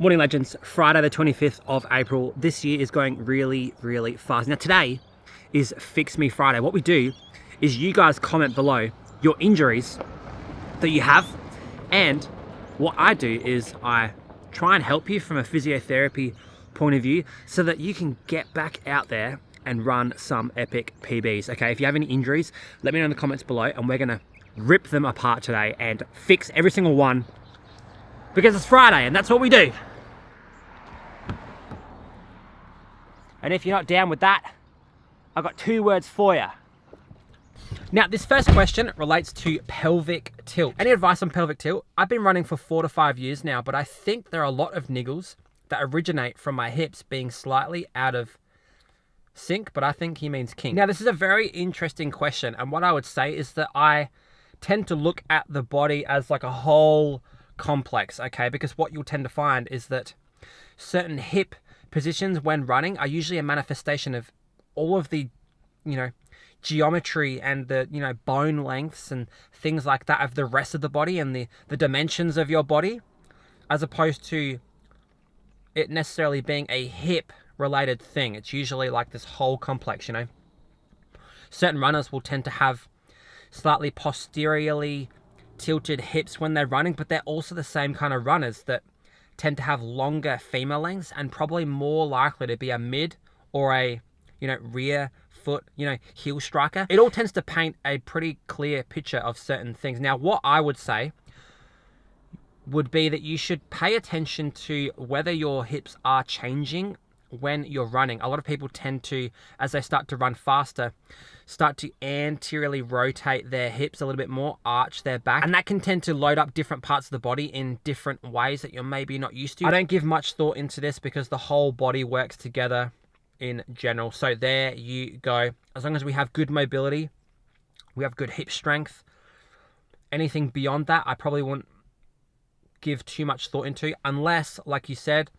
Morning legends, Friday the 25th of April. This year is going really, really fast. Now today is Fix Me Friday. What we do is you guys comment below your injuries that you have, and what I do is I try and help you from a physiotherapy point of view so that you can get back out there and run some epic PBs. Okay, if you have any injuries, let me know in the comments below and we're gonna rip them apart today and fix every single one because it's Friday and that's what we do. And if you're not down with that, I've got two words for you. Now, this first question relates to pelvic tilt. Any advice on pelvic tilt? I've been running for 4 to 5 years now, but I think there are a lot of niggles that originate from my hips being slightly out of sync, but I think he means kink. Now, this is a very interesting question, and what I would say is that I tend to look at the body as like a whole complex, okay? Because what you'll tend to find is that certain hip positions when running are usually a manifestation of all of the, geometry and the, bone lengths and things like that of the rest of the body and the dimensions of your body, as opposed to it necessarily being a hip related thing. It's usually like this whole complex, Certain runners will tend to have slightly posteriorly tilted hips when they're running, but they're also the same kind of runners that tend to have longer femur lengths and probably more likely to be a mid or a, rear foot, heel striker. It all tends to paint a pretty clear picture of certain things. Now, what I would say would be that you should pay attention to whether your hips are changing when you're running. A lot of people tend to, as they start to run faster, start to anteriorly rotate their hips a little bit more, arch their back, and that can tend to load up different parts of the body in different ways that you're maybe not used to. I don't give much thought into this because the whole body works together in general. So there you go. As long as we have good mobility, we have good hip strength, anything beyond that, I probably wouldn't give too much thought into, unless, like you said,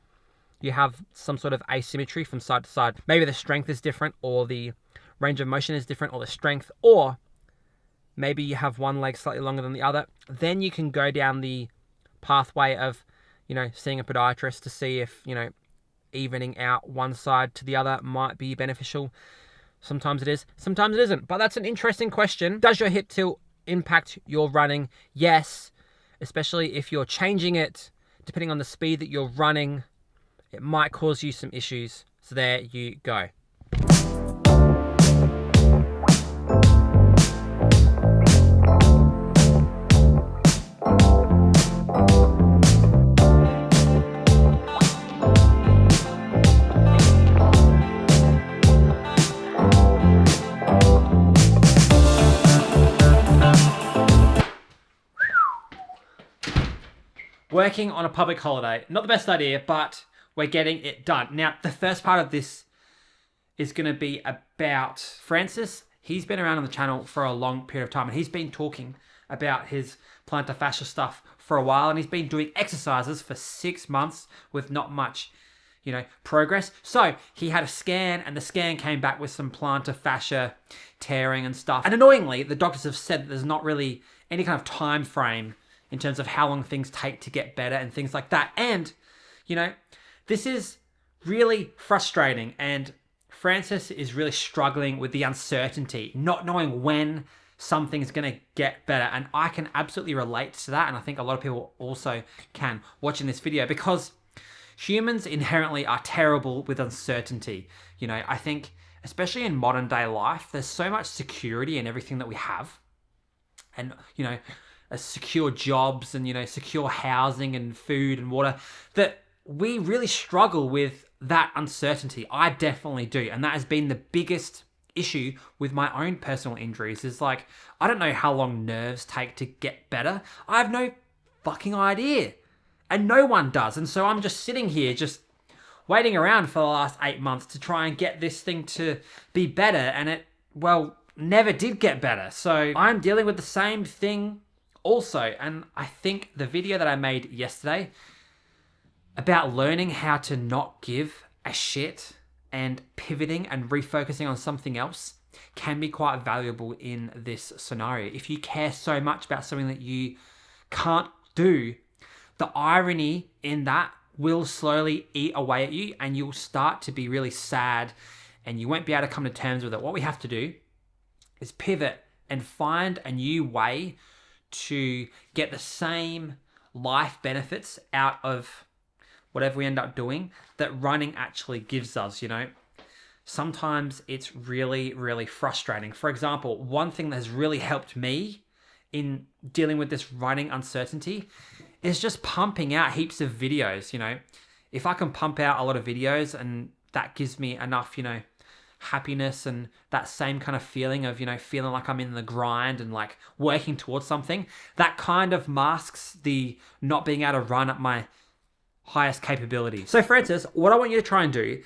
you have some sort of asymmetry from side to side. Maybe the strength is different, or the range of motion is different, or the strength, or maybe you have one leg slightly longer than the other. Then you can go down the pathway of, seeing a podiatrist to see if, evening out one side to the other might be beneficial. Sometimes it is, sometimes it isn't. But that's an interesting question. Does your hip tilt impact your running? Yes, especially if you're changing it, depending on the speed that you're running. It might cause you some issues. So there you go. Working on a public holiday, not the best idea, but we're getting it done. Now, the first part of this is going to be about Francis. He's been around on the channel for a long period of time, and he's been talking about his plantar fascia stuff for a while, and he's been doing exercises for 6 months with not much, progress. So he had a scan, and the scan came back with some plantar fascia tearing and stuff. And annoyingly, the doctors have said that there's not really any kind of time frame in terms of how long things take to get better and things like that. And, this is really frustrating, and Francis is really struggling with the uncertainty, not knowing when something's going to get better. And I can absolutely relate to that, and I think a lot of people also can watching this video, because humans inherently are terrible with uncertainty. I think, especially in modern day life, there's so much security in everything that we have. And, secure jobs and, secure housing and food and water, that we really struggle with that uncertainty. I definitely do. And that has been the biggest issue with my own personal injuries, is like, I don't know how long nerves take to get better. I have no fucking idea. And no one does. And so I'm just sitting here just waiting around for the last 8 months to try and get this thing to be better. And it, never did get better. So I'm dealing with the same thing also. And I think the video that I made yesterday about learning how to not give a shit and pivoting and refocusing on something else can be quite valuable in this scenario. If you care so much about something that you can't do, the irony in that will slowly eat away at you and you'll start to be really sad and you won't be able to come to terms with it. What we have to do is pivot and find a new way to get the same life benefits out of whatever we end up doing that running actually gives us, you know. Sometimes it's really, really frustrating. For example, one thing that has really helped me in dealing with this running uncertainty is just pumping out heaps of videos, you know. If I can pump out a lot of videos and that gives me enough, you know, happiness and that same kind of feeling of, you know, feeling like I'm in the grind and like working towards something, that kind of masks the not being able to run at my highest capability. So for instance, what I want you to try and do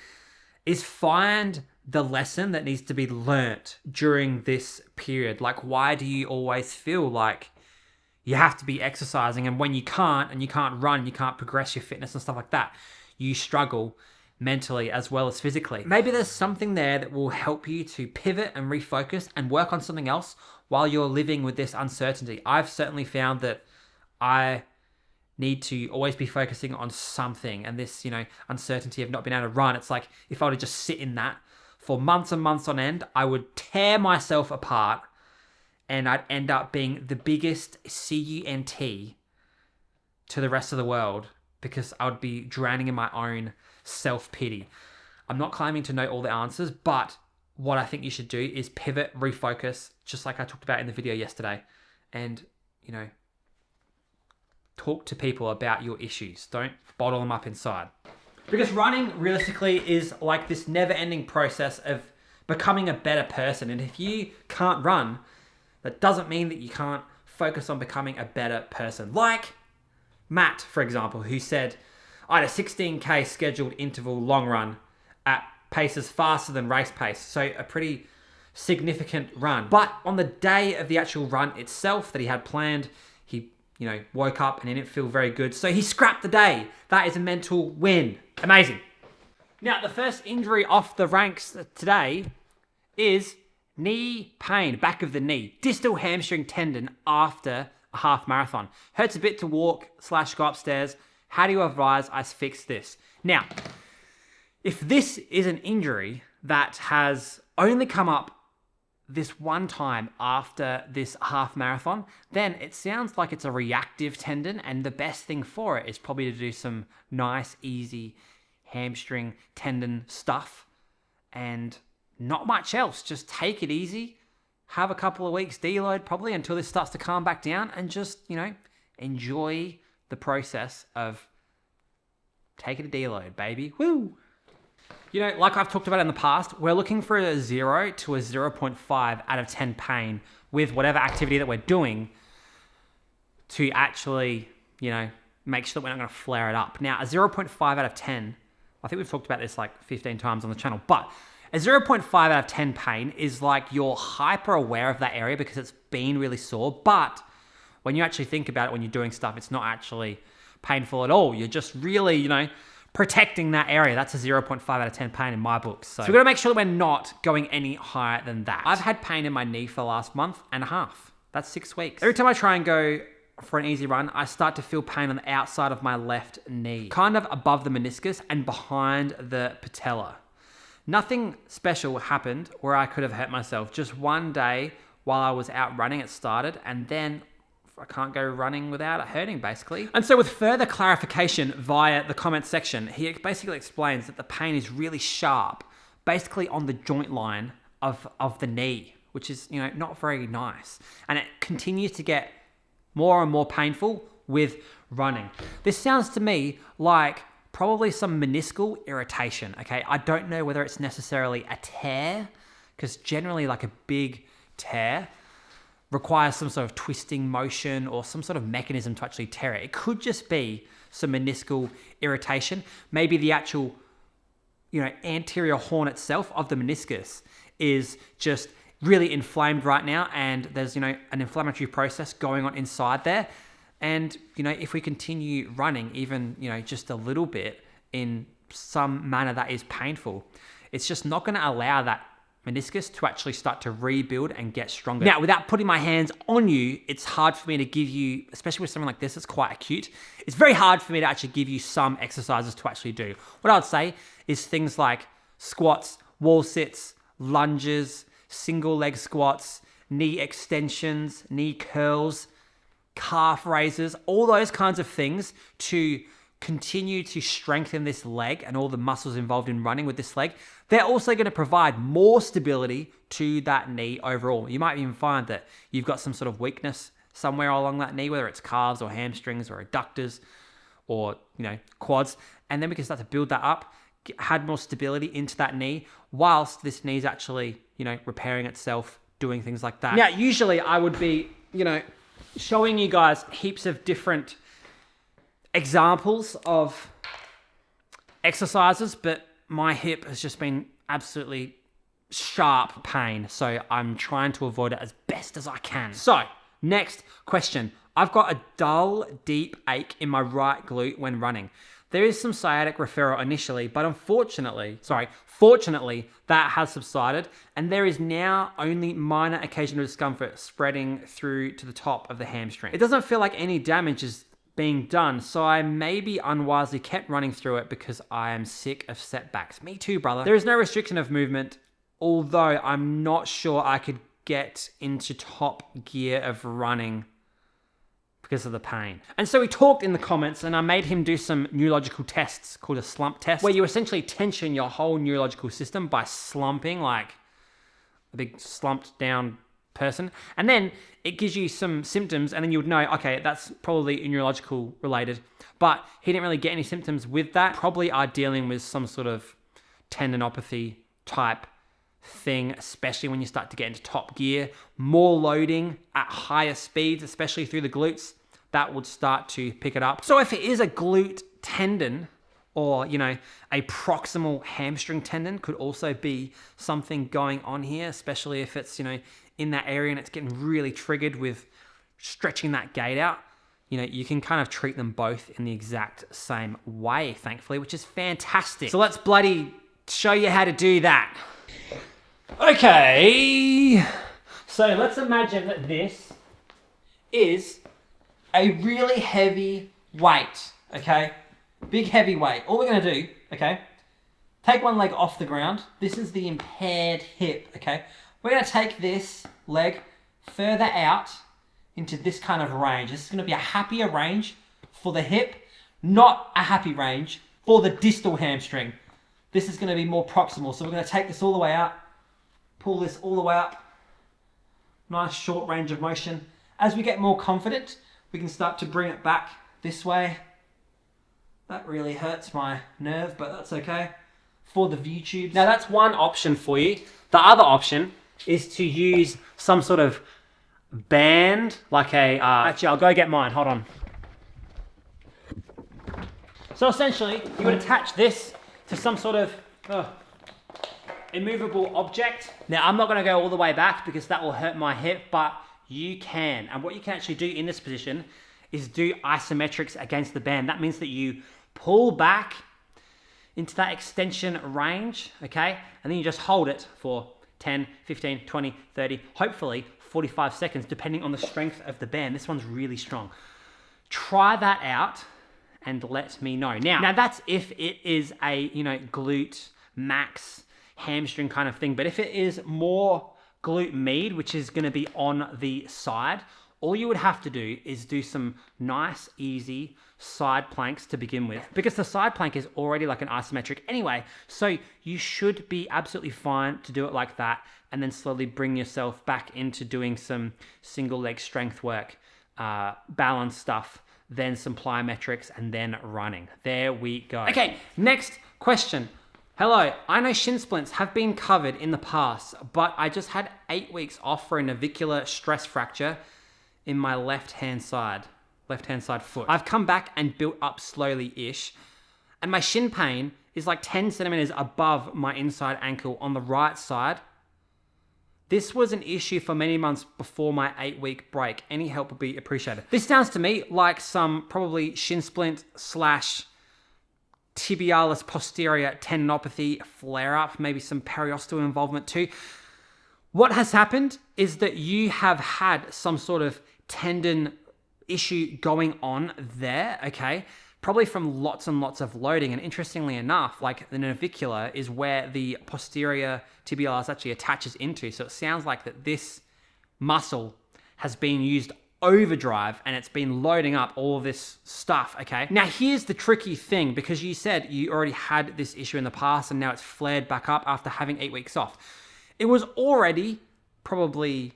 is find the lesson that needs to be learnt during this period. Like, why do you always feel like you have to be exercising, and when you can't and you can't run, you can't progress your fitness and stuff like that, you struggle mentally as well as physically? Maybe there's something there that will help you to pivot and refocus and work on something else while you're living with this uncertainty. I've certainly found that I need to always be focusing on something, and this, you know, uncertainty of not being able to run, it's like if I were to just sit in that for months and months on end, I would tear myself apart and I'd end up being the biggest CUNT to the rest of the world because I would be drowning in my own self-pity. I'm not claiming to know all the answers, but what I think you should do is pivot, refocus, just like I talked about in the video yesterday, and, you know, talk to people about your issues. Don't bottle them up inside. Because running, realistically, is like this never-ending process of becoming a better person. And if you can't run, that doesn't mean that you can't focus on becoming a better person. Like Matt, for example, who said, I had a 16K scheduled interval long run at paces faster than race pace. So a pretty significant run. But on the day of the actual run itself that he had planned, he, you know, woke up and he didn't feel very good. So he scrapped the day. That is a mental win. Amazing. Now, the first injury off the ranks today is knee pain, back of the knee, distal hamstring tendon after a half marathon. Hurts a bit to walk / go upstairs. How do you advise I fix this? Now, if this is an injury that has only come up this one time after this half marathon, then it sounds like it's a reactive tendon, and the best thing for it is probably to do some nice, easy hamstring tendon stuff and not much else. Just take it easy, have a couple of weeks deload probably until this starts to calm back down, and just, you know, enjoy the process of taking a deload, baby. Woo! You know, like I've talked about in the past, we're looking for a 0 to a 0.5 out of 10 pain with whatever activity that we're doing to actually, you know, make sure that we're not going to flare it up. Now, a 0.5 out of 10, I think we've talked about this like 15 times on the channel, but a 0.5 out of 10 pain is like you're hyper aware of that area because it's been really sore, but when you actually think about it, when you're doing stuff, it's not actually painful at all. You're just really, you know, protecting that area. That's a 0.5 out of 10 pain in my books. So we've got to make sure that we're not going any higher than that. I've had pain in my knee for the last month and a half. That's 6 weeks. Every time I try and go for an easy run, I start to feel pain on the outside of my left knee, kind of above the meniscus and behind the patella. Nothing special happened where I could have hurt myself. Just one day while I was out running, it started, and then I can't go running without it hurting, basically. And so with further clarification via the comment section, he basically explains that the pain is really sharp, basically on the joint line of the knee, which is, you know, not very nice. And it continues to get more and more painful with running. This sounds to me like probably some meniscal irritation, okay? I don't know whether it's necessarily a tear, because generally like a big tear requires some sort of twisting motion or some sort of mechanism to actually tear it. It could just be some meniscal irritation. Maybe the actual, you know, anterior horn itself of the meniscus is just really inflamed right now, and there's, you know, an inflammatory process going on inside there. And, you know, if we continue running even, you know, just a little bit in some manner that is painful, it's just not going to allow that meniscus to actually start to rebuild and get stronger. Now, without putting my hands on you, it's hard for me to give you, especially with something like this, it's quite acute. It's very hard for me to actually give you some exercises to actually do. What I would say is things like squats, wall sits, lunges, single leg squats, knee extensions, knee curls, calf raises, all those kinds of things to continue to strengthen this leg and all the muscles involved in running with this leg. They're also going to provide more stability to that knee overall. You might even find that you've got some sort of weakness somewhere along that knee, whether it's calves or hamstrings or adductors or, quads. And then we can start to build that up, add more stability into that knee whilst this knee's actually, repairing itself, doing things like that. Now, usually I would be, showing you guys heaps of different examples of exercises, but my hip has just been absolutely sharp pain, so I'm trying to avoid it as best as I can. So, next question. I've got a dull, deep ache in my right glute when running. There is some sciatic referral initially, but fortunately, that has subsided, and there is now only minor occasional discomfort spreading through to the top of the hamstring. It doesn't feel like any damage is being done, so I maybe unwisely kept running through it because I am sick of setbacks. Me too, brother. There is no restriction of movement, although I'm not sure I could get into top gear of running because of the pain. And so we talked in the comments, and I made him do some neurological tests called a slump test, where you essentially tension your whole neurological system by slumping, like a big slumped down person. And then it gives you some symptoms, and then you would know, okay, that's probably neurological related. But he didn't really get any symptoms with that. Probably are dealing with some sort of tendinopathy type thing, especially when you start to get into top gear. More loading at higher speeds, especially through the glutes, that would start to pick it up. So if it is a glute tendon, or, a proximal hamstring tendon could also be something going on here, especially if it's, in that area and it's getting really triggered with stretching that gait out. You can kind of treat them both in the exact same way, thankfully, which is fantastic. So let's bloody show you how to do that. Okay, so let's imagine that this is a really heavy weight, okay? Big heavy weight. All we're gonna do, okay, take one leg off the ground. This is the impaired hip, okay? We're gonna take this leg further out into this kind of range. This is gonna be a happier range for the hip, not a happy range for the distal hamstring. This is gonna be more proximal. So we're gonna take this all the way out, pull this all the way up. Nice short range of motion. As we get more confident, we can start to bring it back this way. That really hurts my nerve, but that's okay. For the view tubes. Now that's one option for you. The other option is to use some sort of band, like a, actually I'll go get mine, hold on. So essentially, you would attach this to some sort of immovable object. Now I'm not gonna go all the way back because that will hurt my hip, but you can. And what you can actually do in this position is do isometrics against the band. That means that you pull back into that extension range, okay? And then you just hold it for 10, 15, 20, 30, hopefully 45 seconds, depending on the strength of the band. This one's really strong. Try that out and let me know. Now that's if it is a, glute max hamstring kind of thing. But if it is more glute med, which is going to be on the side, all you would have to do is do some nice, easy side planks to begin with, because the side plank is already like an isometric anyway. So you should be absolutely fine to do it like that, and then slowly bring yourself back into doing some single leg strength work, balance stuff, then some plyometrics, and then running. There we go. Okay, next question. Hello, I know shin splints have been covered in the past, but I just had 8 weeks off for a navicular stress fracture in my left-hand side foot. I've come back and built up slowly-ish, and my shin pain is like 10 centimeters above my inside ankle on the right side. This was an issue for many months before my 8-week break. Any help would be appreciated. This sounds to me like some probably shin splint / tibialis posterior tendinopathy flare-up, maybe some periosteal involvement too. What has happened is that you have had some sort of tendon issue going on there, okay? Probably from lots and lots of loading. And interestingly enough, like the navicular is where the posterior tibialis actually attaches into. So it sounds like that this muscle has been used overdrive and it's been loading up all this stuff, okay? Now here's the tricky thing, because you said you already had this issue in the past and now it's flared back up after having 8 weeks off. It was already probably,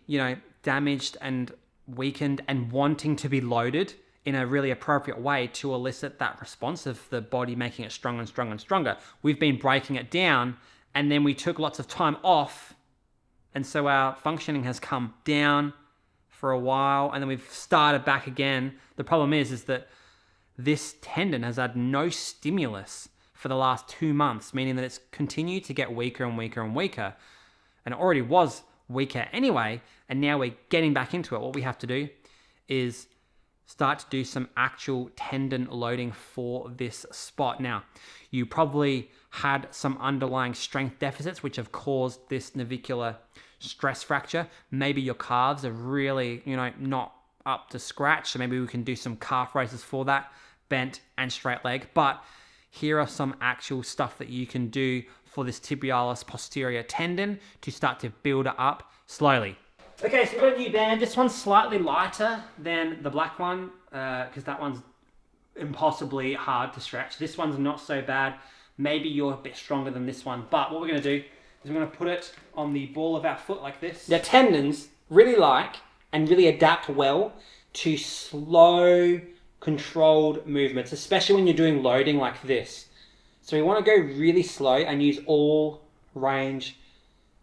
damaged and weakened and wanting to be loaded in a really appropriate way to elicit that response of the body making it stronger and stronger and stronger. We've been breaking it down, and then we took lots of time off, and so our functioning has come down for a while, and then we've started back again. The problem is that this tendon has had no stimulus for the last 2 months, meaning that it's continued to get weaker and weaker and weaker, and it already was weaker anyway, and now we're getting back into it. What we have to do is start to do some actual tendon loading for this spot. Now, you probably had some underlying strength deficits which have caused this navicular stress fracture. Maybe your calves are really, not up to scratch. So maybe we can do some calf raises for that, bent and straight leg. But here are some actual stuff that you can do for this tibialis posterior tendon to start to build it up slowly. Okay, so we've got a new band. This one's slightly lighter than the black one because that one's impossibly hard to stretch. This one's not so bad. Maybe you're a bit stronger than this one. But what we're going to do is we're going to put it on the ball of our foot like this. Now, tendons really like and really adapt well to slow, controlled movements, especially when you're doing loading like this. So we want to go really slow and use all range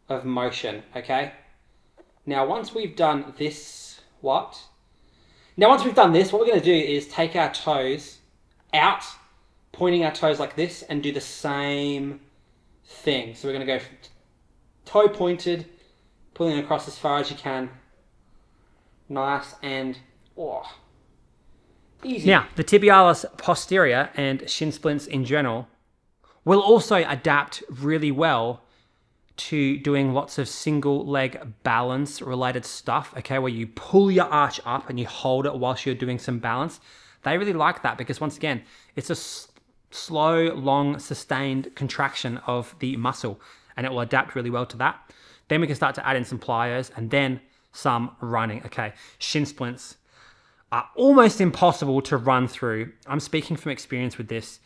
of motion, okay? Now, once we've done this, what we're going to do is take our toes out, pointing our toes like this, and do the same thing. So we're going to go toe pointed, pulling across as far as you can. Nice and easy. Now, the tibialis posterior and shin splints in general will also adapt really well to doing lots of single leg balance related stuff, okay, where you pull your arch up and you hold it whilst you're doing some balance. They really like that because, once again, it's a slow, long, sustained contraction of the muscle, and it will adapt really well to that. Then we can start to add in some plyos and then some running, okay. Shin splints are almost impossible to run through. I'm speaking from experience with this.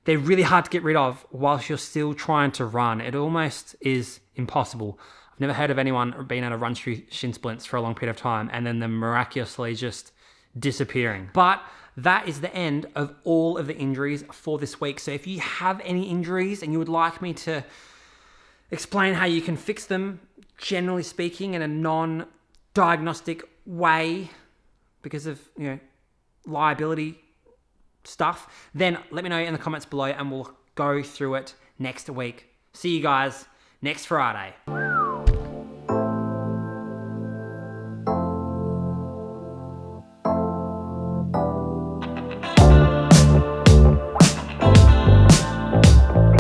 They're really hard to get rid of whilst you're still trying to run. It almost is impossible. I've never heard of anyone being able to run through shin splints for a long period of time and then them miraculously just disappearing. But that is the end of all of the injuries for this week. So if you have any injuries and you would like me to explain how you can fix them, generally speaking, in a non-diagnostic way because of, liability stuff, then let me know in the comments below and we'll go through it next week. See you guys next Friday.